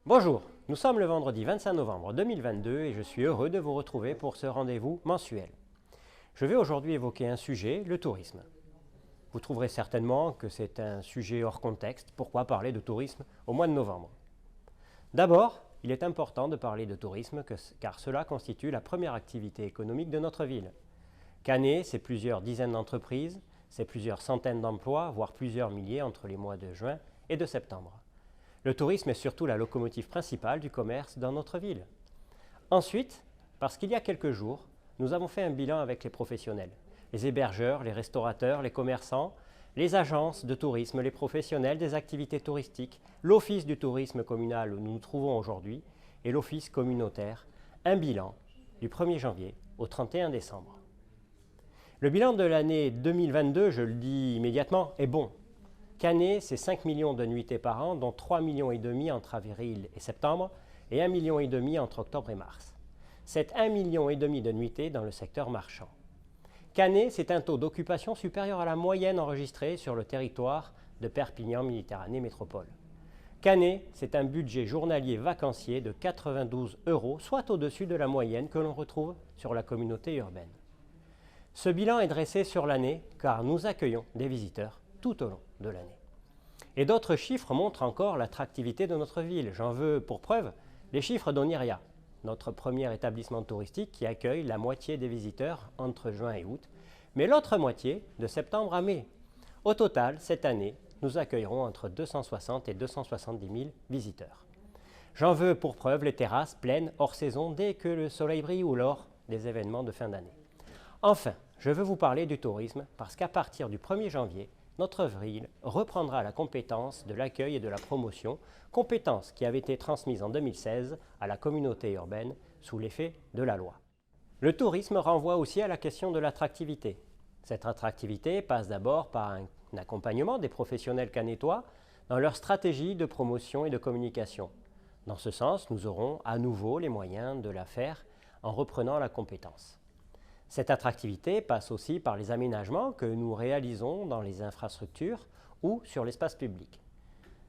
Bonjour, nous sommes le vendredi 25 novembre 2022 et je suis heureux de vous retrouver pour ce rendez-vous mensuel. Je vais aujourd'hui évoquer un sujet, le tourisme. Vous trouverez certainement que c'est un sujet hors contexte. Pourquoi parler de tourisme au mois de novembre? D'abord, il est important de parler de tourisme car cela constitue la première activité économique de notre ville. Canet, c'est plusieurs dizaines d'entreprises, c'est plusieurs centaines d'emplois, voire plusieurs milliers entre les mois de juin et de septembre. Le tourisme est surtout la locomotive principale du commerce dans notre ville. Ensuite, parce qu'il y a quelques jours, nous avons fait un bilan avec les professionnels, les hébergeurs, les restaurateurs, les commerçants, les agences de tourisme, les professionnels des activités touristiques, l'office du tourisme communal où nous nous trouvons aujourd'hui et l'office communautaire, un bilan du 1er janvier au 31 décembre. Le bilan de l'année 2022, je le dis immédiatement, est bon. Canet, c'est 5 millions de nuitées par an, dont 3,5 millions entre avril et septembre et 1,5 million entre octobre et mars. C'est 1,5 million de nuitées dans le secteur marchand. Canet, c'est un taux d'occupation supérieur à la moyenne enregistrée sur le territoire de Perpignan-Méditerranée Métropole. Canet, c'est un budget journalier vacancier de 92 €, soit au-dessus de la moyenne que l'on retrouve sur la communauté urbaine. Ce bilan est dressé sur l'année car nous accueillons des visiteurs tout au long de l'année. Et d'autres chiffres montrent encore l'attractivité de notre ville. J'en veux pour preuve les chiffres d'Oniria, notre premier établissement touristique qui accueille la moitié des visiteurs entre juin et août, mais l'autre moitié de septembre à mai. Au total, cette année, nous accueillerons entre 260 et 270 000 visiteurs. J'en veux pour preuve les terrasses pleines hors saison dès que le soleil brille ou lors des événements de fin d'année. Enfin, je veux vous parler du tourisme parce qu'à partir du 1er janvier, notre ville reprendra la compétence de l'accueil et de la promotion, compétence qui avait été transmise en 2016 à la communauté urbaine sous l'effet de la loi. Le tourisme renvoie aussi à la question de l'attractivité. Cette attractivité passe d'abord par un accompagnement des professionnels canetois dans leur stratégie de promotion et de communication. Dans ce sens, nous aurons à nouveau les moyens de la faire en reprenant la compétence. Cette attractivité passe aussi par les aménagements que nous réalisons dans les infrastructures ou sur l'espace public.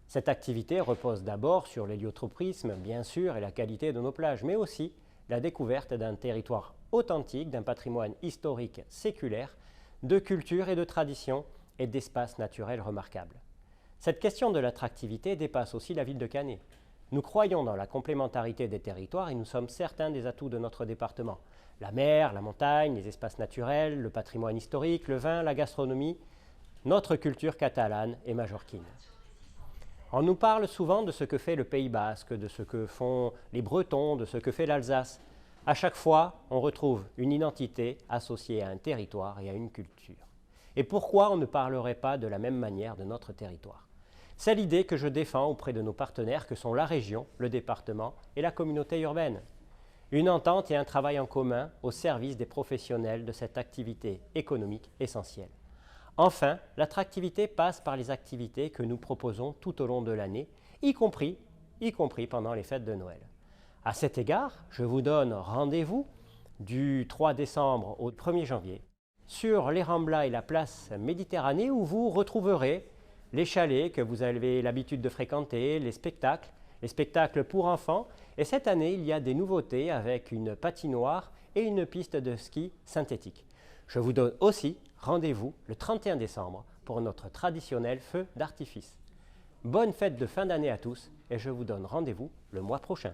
Cette activité repose d'abord sur l'héliotropisme, bien sûr, et la qualité de nos plages, mais aussi la découverte d'un territoire authentique, d'un patrimoine historique séculaire, de culture et de tradition et d'espaces naturels remarquables. Cette question de l'attractivité dépasse aussi la ville de Canet. Nous croyons dans la complémentarité des territoires et nous sommes certains des atouts de notre département. La mer, la montagne, les espaces naturels, le patrimoine historique, le vin, la gastronomie, notre culture catalane et majorquine. On nous parle souvent de ce que fait le Pays Basque, de ce que font les Bretons, de ce que fait l'Alsace. À chaque fois, on retrouve une identité associée à un territoire et à une culture. Et pourquoi on ne parlerait pas de la même manière de notre territoire ? C'est l'idée que je défends auprès de nos partenaires que sont la région, le département et la communauté urbaine. Une entente et un travail en commun au service des professionnels de cette activité économique essentielle. Enfin, l'attractivité passe par les activités que nous proposons tout au long de l'année, y compris pendant les fêtes de Noël. À cet égard, je vous donne rendez-vous du 3 décembre au 1er janvier sur les Ramblas et la place Méditerranée où vous retrouverez les chalets que vous avez l'habitude de fréquenter, les spectacles pour enfants. Et cette année, il y a des nouveautés avec une patinoire et une piste de ski synthétique. Je vous donne aussi rendez-vous le 31 décembre pour notre traditionnel feu d'artifice. Bonne fête de fin d'année à tous et je vous donne rendez-vous le mois prochain.